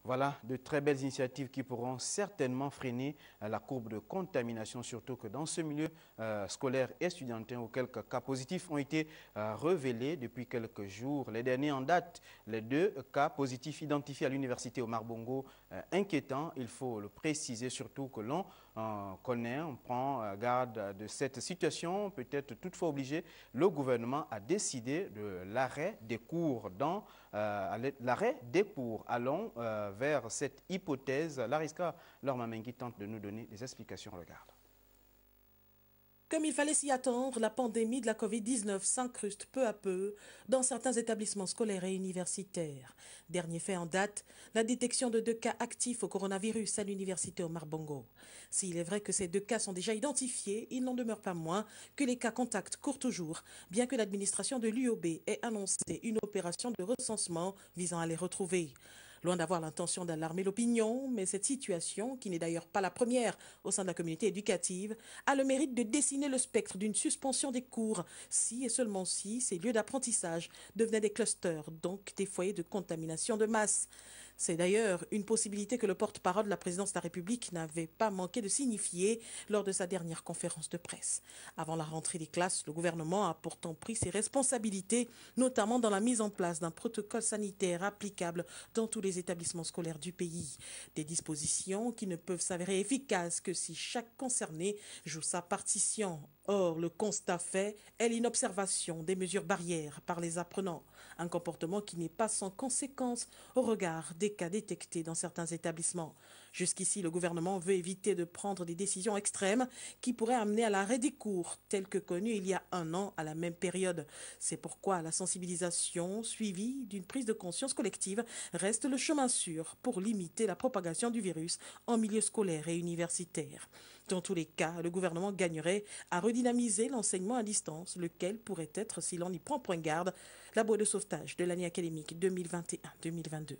Voilà de très belles initiatives qui pourront certainement freiner la courbe de contamination, surtout que dans ce milieu scolaire et estudiantin où quelques cas positifs ont été révélés depuis quelques jours. Les derniers en date, les 2 cas positifs identifiés à l'université Omar Bongo, inquiétants, il faut le préciser, surtout que l'on connaît, on prend garde de cette situation, peut-être toutefois obligé, le gouvernement a décidé de l'arrêt des cours Allons vers cette hypothèse. Lariska Lormamengi tente de nous donner des explications. Regarde. Comme il fallait s'y attendre, la pandémie de la Covid-19 s'incruste peu à peu dans certains établissements scolaires et universitaires. Dernier fait en date, la détection de 2 cas actifs au coronavirus à l'université Omar Bongo. S'il est vrai que ces 2 cas sont déjà identifiés, il n'en demeure pas moins que les cas contacts courent toujours, bien que l'administration de l'UOB ait annoncé une opération de recensement visant à les retrouver. Loin d'avoir l'intention d'alarmer l'opinion, mais cette situation, qui n'est d'ailleurs pas la première au sein de la communauté éducative, a le mérite de dessiner le spectre d'une suspension des cours, si et seulement si ces lieux d'apprentissage devenaient des clusters, donc des foyers de contamination de masse. C'est d'ailleurs une possibilité que le porte-parole de la présidence de la République n'avait pas manqué de signifier lors de sa dernière conférence de presse. Avant la rentrée des classes, le gouvernement a pourtant pris ses responsabilités, notamment dans la mise en place d'un protocole sanitaire applicable dans tous les établissements scolaires du pays. Des dispositions qui ne peuvent s'avérer efficaces que si chaque concerné joue sa partition. Or, le constat fait est l'inobservation des mesures barrières par les apprenants. Un comportement qui n'est pas sans conséquence au regard des cas détectés dans certains établissements. Jusqu'ici, le gouvernement veut éviter de prendre des décisions extrêmes qui pourraient amener à l'arrêt des cours, tel que connu il y a 1 an à la même période. C'est pourquoi la sensibilisation, suivie d'une prise de conscience collective, reste le chemin sûr pour limiter la propagation du virus en milieu scolaire et universitaire. Dans tous les cas, le gouvernement gagnerait à redynamiser l'enseignement à distance, lequel pourrait être, si l'on y prend point garde, la bouée de sauvetage de l'année académique 2021-2022.